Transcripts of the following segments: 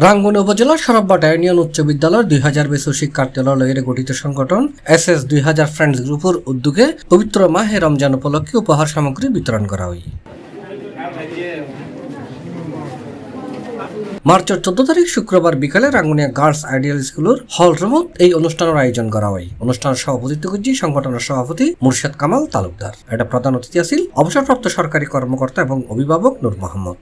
রাঙ্গুনিয়া উপজেলার সরববাটা ইউনিয়ন উচ্চ বিদ্যালয়ের 2000 বেসু শিক্ষার্থীদের গঠিত সংগঠন SS 2000 ফ্রেন্ডস গ্রুপের উদ্যোগে পবিত্র মাহে রমজান উপলক্ষে উপহার সামগ্রী বিতরণ করা হয়। মার্চের 14 তারিখ শুক্রবার বিকালে রাঙ্গুনিয়া গার্লস আইডিয়াল স্কুলের হল রুমত এই অনুষ্ঠানের আয়োজন করা হয়। অনুষ্ঠানের সভাপতিত্ব করছে সংগঠনের সভাপতি মুর্শেদ কামাল তালুকদার। এটা প্রধান অতিথি ছিল অবসরপ্রাপ্ত সরকারি কর্মকর্তা এবং অভিভাবক নূর মোহাম্মদ।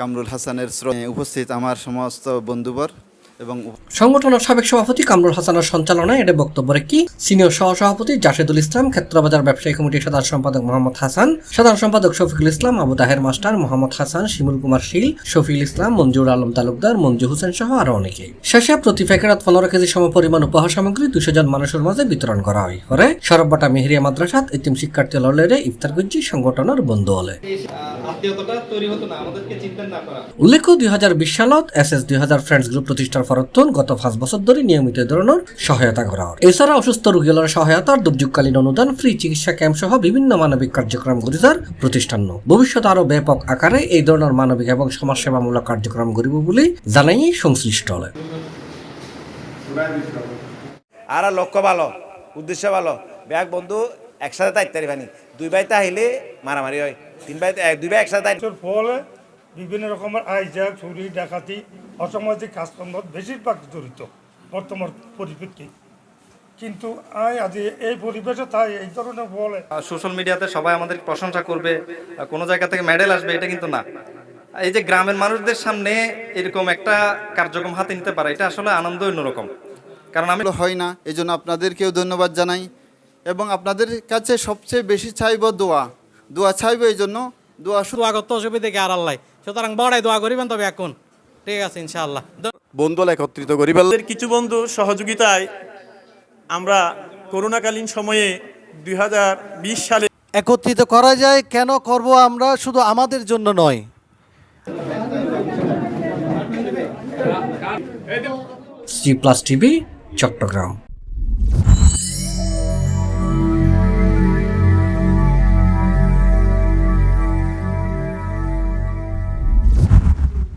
কামরুল হাসানের উপস্থিত আমার সমস্ত বন্ধুবর এবং সংগঠনের সাবেক সভাপতি কামরুল হাসানের সঞ্চালনায় এটা বক্তব্য রাখি সিনিয়র সহসভাপতি জাশেদুল ইসলাম, ক্ষেত্রবাজার ব্যবসায়ী কমিটির সাধারণ সম্পাদক মোহাম্মদ হাসান, সাধারণ সম্পাদক শফিকুল ইসলাম, আবু তাহের মাস্টার, মোহাম্মদ হাসান, শিমুল কুমার শীল, শফিউল ইসলাম, মঞ্জুর আলম তালুকদার, মঞ্জু হোসেন সহ আরো অনেকেই। শেষে প্রতি প্যাকেটত 15 কেজি সমপরিমাণ উপহার সামগ্রী 200 জন মানুষের মাঝে বিতরণ করা হয়। পরে সরববাটা মেহেরিয়া মাদ্রাসাত এতিম শিক্ষার্থী লড়লে ইফতার করছি সংগঠনের বন্ধু হলে। উল্লেখ্য 2020 সালত SS 2000 ফ্রেন্ডস গ্রুপ প্রতিষ্ঠার পরত্তন গত 5 বছর ধরে নিয়মিত ধরনের সহায়তা করা হয়। এছাড়া অসুস্থ রোগীদের সহায়তার দুর্যোগকালীন অনুদান, ফ্রি চিকিৎসা ক্যাম্প সহ বিভিন্ন মানবিক কার্যক্রম গড়িতার প্রতিষ্ঠান। ভবিষ্যতে আরো ব্যাপক আকারে এই ধরনের মানবিক এবং সমাজসেবামূলক কার্যক্রম গড়িব বলে জানাই সংশ্লিষ্ট হলে। আর লক্ষ্য ভালো, উদ্দেশ্য ভালো, ব্যাগ বন্ধু একসাথে তাইতারি বানি 2 ভাই তাইলে মারামারি হয়, 2 ভাই একসাথে ফলে বিভিন্ন রকমের আইজা চুরি ডাকাতি অসামাজিক কাজকর্ম বেশিরভাগ জড়িত বর্তমান পরিপ্রেক্ষিতে। কিন্তু আজ এই পরিবেশে তাই এই ধরনের বলে সোশ্যাল মিডিয়াতে সবাই আমাদের প্রশংসা করবে, কোনো জায়গা থেকে মেডেল আসবে, এটা কিন্তু না। এই যে গ্রামের মানুষদের সামনে এরকম একটা কার্যক্রম হাতে নিতে পারে, এটা আসলে আনন্দ অন্যরকম। কারণ আমি হয় না, এই জন্য আপনাদেরকেও ধন্যবাদ জানাই এবং আপনাদের কাছে সবচেয়ে বেশি চাইব দোয়া চাইব। এই জন্য দোয়া আগত অসুবিধা আর আল্লাহ, সুতরাং বড়াই দোয়া করিবেন। তবে এখন ঠিক আছে ইনশাআল্লাহ বন্ধু একত্রিত করিব। কিছু বন্ধু সহযোগিতায় আমরা করোনাকালীন সময়ে 2020 সালে একত্রিত করা যায়। কেন করব আমরা? শুধু আমাদের জন্য নয়। C+ TV Chittagong.